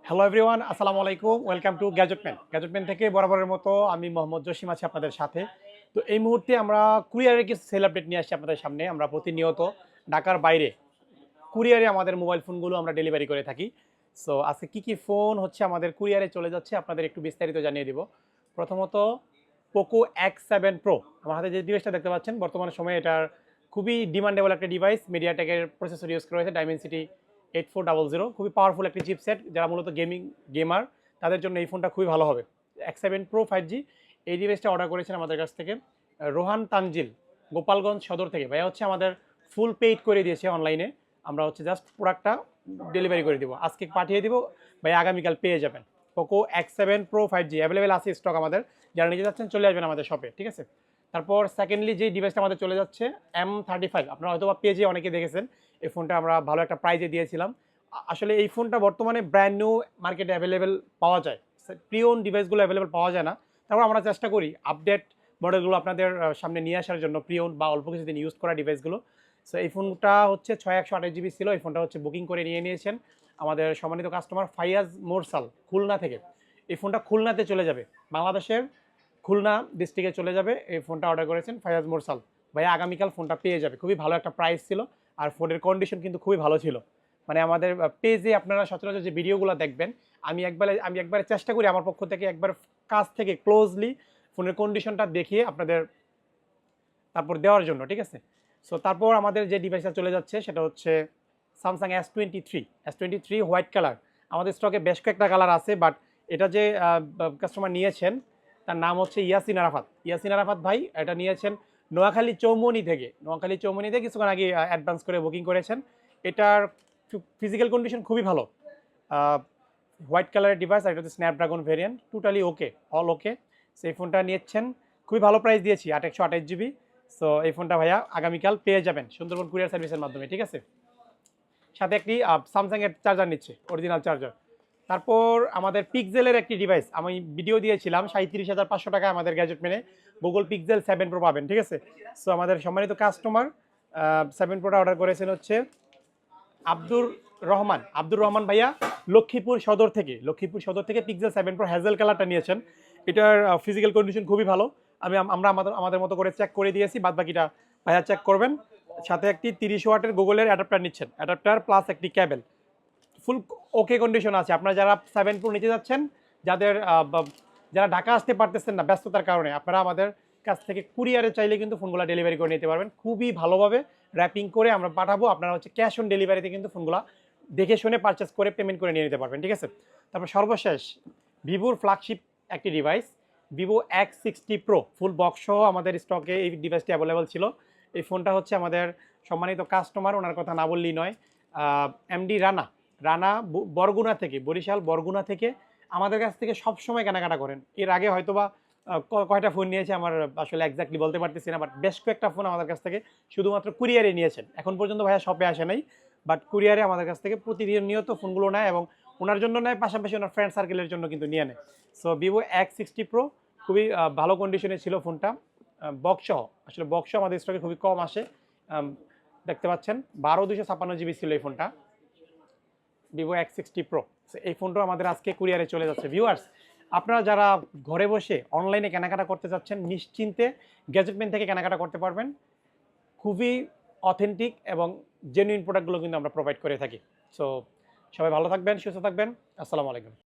Hello everyone, আসসালামু আলাইকুম। Welcome to Gadgetman থেকে বরাবরের মতো আমি মোহাম্মদ জসিম আছি আপনাদের সাথে। তো এই মুহূর্তে আমরা কুরিয়ারের কিছু সেল আপডেট নিয়ে আসছি আপনাদের সামনে। আমরা প্রতিনিয়ত ঢাকার বাইরে কুরিয়ারে আমাদের মোবাইল ফোনগুলো আমরা ডেলিভারি করে থাকি। সো আজকে কী ফোন হচ্ছে আমাদের কুরিয়ারে চলে যাচ্ছে আপনাদের একটু বিস্তারিত জানিয়ে দিব। প্রথমত পোকো X7 Pro, আমার হাতে যে ডিভাইসটা দেখতে পাচ্ছেন বর্তমান সময়ে এটার খুবই ডিমান্ডেবল একটা ডিভাইস। মিডিয়াটেকের প্রসেসর ইউজ করা হয়েছে ডাইমেনসিটি 8400, খুবই পাওয়ারফুল একটি চিপসেট। যারা মূলত গেমার তাদের জন্য এই ফোনটা খুবই ভালো হবে। X7 Pro 5G এই ডিভাইসটা অর্ডার করেছেন আমাদের কাছ থেকে রোহান তানজিল, গোপালগঞ্জ সদর থেকে। ভাইয়া হচ্ছে আমাদের ফুল পেইড করে দিয়েছে অনলাইনে। আমরা হচ্ছে জাস্ট প্রোডাক্টটা ডেলিভারি করে দিব, আজকে পাঠিয়ে দিব ভাই, আগামীকাল পেয়ে যাবেন। Poco X7 Pro 5G available আছে স্টক আমাদের। যারা নিতে যাচ্ছেন চলে আসবেন আমাদের শপে, ঠিক আছে। তারপর সেকেন্ডলি যে ডিভাইসটা আমাদের চলে যাচ্ছে M35, আপনারা হয়তো বা পেজে অনেকে দেখেছেন। এই ফোনটা আমরা ভালো একটা প্রাইজে দিয়েছিলাম। আসলে এই ফোনটা বর্তমানে ব্র্যান্ড নিউ মার্কেটে অ্যাভেলেবেল পাওয়া যায়, প্রিওন ডিভাইসগুলো অ্যাভেলেবেল পাওয়া যায় না। তারপর আমরা চেষ্টা করি আপডেট মডেলগুলো আপনাদের সামনে নিয়ে আসার জন্য, প্রিওন বা অল্প কিছুদিন ইউজ করা ডিভাইসগুলো। সো এই ফোনটা হচ্ছে 6128 GB ছিল। এই ফোনটা হচ্ছে বুকিং করে নিয়েছেন আমাদের সম্মানিত কাস্টমার ফাইয়াজ মোরসাল, খুলনা থেকে। এই ফোনটা খুলনাতে চলে যাবে, বাংলাদেশের খুলনা ডিস্ট্রিক্টে চলে যাবে। এই ফোনটা অর্ডার করেছেন ফাইয়াজ মোরসাল ভাইয়া, আগামীকাল ফোনটা পেয়ে যাবে। খুবই ভালো একটা প্রাইস ছিল, আর ফোনের কন্ডিশন কিন্তু খুবই ভালো ছিল। মানে আমাদের পেজে আপনারা সচরাচর যে ভিডিওগুলো দেখবেন, আমি একবারে চেষ্টা করি আমার পক্ষ থেকে একবার কাছ থেকে ক্লোজলি ফোনের কন্ডিশনটা দেখিয়ে আপনাদের তারপর দেওয়ার জন্য, ঠিক আছে। সো তারপর আমাদের যে ডিভাইসটা চলে যাচ্ছে সেটা হচ্ছে স্যামসাং S23 হোয়াইট কালার। আমাদের স্টকে বেশ কয়েকটা কালার আছে, বাট এটা যে কাস্টমার নিয়েছেন তার নাম হচ্ছে ইয়াসিন আরাফাত ভাই। এটা নিয়েছেন নোয়াখালী চৌমনি থেকে কিছুক্ষণ আগে অ্যাডভান্স করে বুকিং করেছেন। এটার ফিজিক্যাল কন্ডিশন খুবই ভালো, হোয়াইট কালারের ডিভাইস। আর এটা হচ্ছে স্ন্যাপড্রাগন ভেরিয়েন্ট, টোটালি ওকে, অল ওকে। সেই ফোনটা নিয়েছেন, খুবই ভালো প্রাইস দিয়েছি, 8128 GB। সো এই ফোনটা ভাইয়া আগামীকাল পেয়ে যাবেন সুন্দরবন কুরিয়ার সার্ভিসের মাধ্যমে, ঠিক আছে। সাথে একটি স্যামসাংয়ের চার্জার নিচ্ছে, অরিজিনাল চার্জার। তারপর আমাদের পিক্সেলের একটি ডিভাইস আমি ভিডিও দিয়েছিলাম, 37,500 টাকা আমাদের গ্যাজেটম্যানে গুগল পিক্সেল 7 Pro পাবেন, ঠিক আছে। সো আমাদের সম্মানিত কাস্টমার 7 Proটা অর্ডার করেছেন হচ্ছে আব্দুর রহমান ভাইয়া, লক্ষ্মীপুর সদর থেকে পিক্সেল 7 Pro হ্যাজেল কালারটা নিয়েছেন। এটার ফিজিক্যাল কন্ডিশন খুবই ভালো। আমরা আমাদের মতো করে চেক করে দিয়েছি, বাদ বাকিটা ভাইয়া চেক করবেন। সাথে একটি 30 ওয়াটের গুগলের অ্যাডাপ্টার নিচ্ছেন, অ্যাডাপ্টার প্লাস একটি ক্যাবেল, ফুল ওকে কন্ডিশন আছে। আপনারা যারা 7 Pro নিতে যাচ্ছেন, যারা ঢাকা আসতে পারতেছেন না ব্যস্ততার কারণে, আপনারা আমাদের কাছ থেকে কুরিয়ারে চাইলে কিন্তু ফোনগুলো ডেলিভারি করে নিতে পারবেন। খুবই ভালোভাবে র্যাপিং করে আমরা পাঠাবো। আপনারা হচ্ছে ক্যাশ অন ডেলিভারিতে কিন্তু ফোনগুলো দেখে শুনে পারচেস করে পেমেন্ট করে নিয়ে নিতে পারবেন, ঠিক আছে। তারপর সর্বশেষ ভিভোর ফ্ল্যাগশিপ একটি device, Vivo X60 Pro, full box সহ আমাদের স্টকে এই ডিভাইসটি অ্যাভেলেবেল ছিল। এই ফোনটা হচ্ছে আমাদের সম্মানিত কাস্টমার, ওনার কথা না বললেই নয়, এমডি রানা বরিশাল বরগুনা থেকে আমাদের কাছ থেকে সবসময় কেনাকাটা করেন। এর আগে হয়তোবা কয়টা ফোন নিয়েছে আমার আসলে এক্স্যাক্টলি বলতে পারতেছি না, বাট বেশ কয়েকটা ফোন আমাদের কাছ থেকে শুধুমাত্র কুরিয়ারে নিয়েছেন। এখন পর্যন্ত ভাইয়া শপে আসে নাই, বাট কুরিয়ারে আমাদের কাছ থেকে প্রতিনিয়ত ফোনগুলো নেয়, এবং ওনার জন্য নেয়, পাশাপাশি ওনার ফ্রেন্ড সার্কেলের জন্য কিন্তু নিয়ে নেয়। সো ভিভো X60 Pro খুবই ভালো কন্ডিশনে ছিল ফোনটা, বক্সসহ। আসলে বক্সসহ আমাদের স্টকে খুবই কম আসে, দেখতে পাচ্ছেন 12256 GB ছিল এই ফোনটা, ভিভো X60 Pro। এই ফোনটা আমাদের আজকে কুরিয়ারে চলে যাচ্ছে। ভিউয়ার্স, আপনারা যারা ঘরে বসে অনলাইনে কেনাকাটা করতে চাচ্ছেন, নিশ্চিন্তে গ্যাজেটম্যান থেকে কেনাকাটা করতে পারবেন। খুবই অথেন্টিক এবং জেনুইন প্রোডাক্টগুলো কিন্তু আমরা প্রোভাইড করে থাকি। সো সবাই ভালো থাকবেন, সুস্থ থাকবেন। আসসালামু আলাইকুম।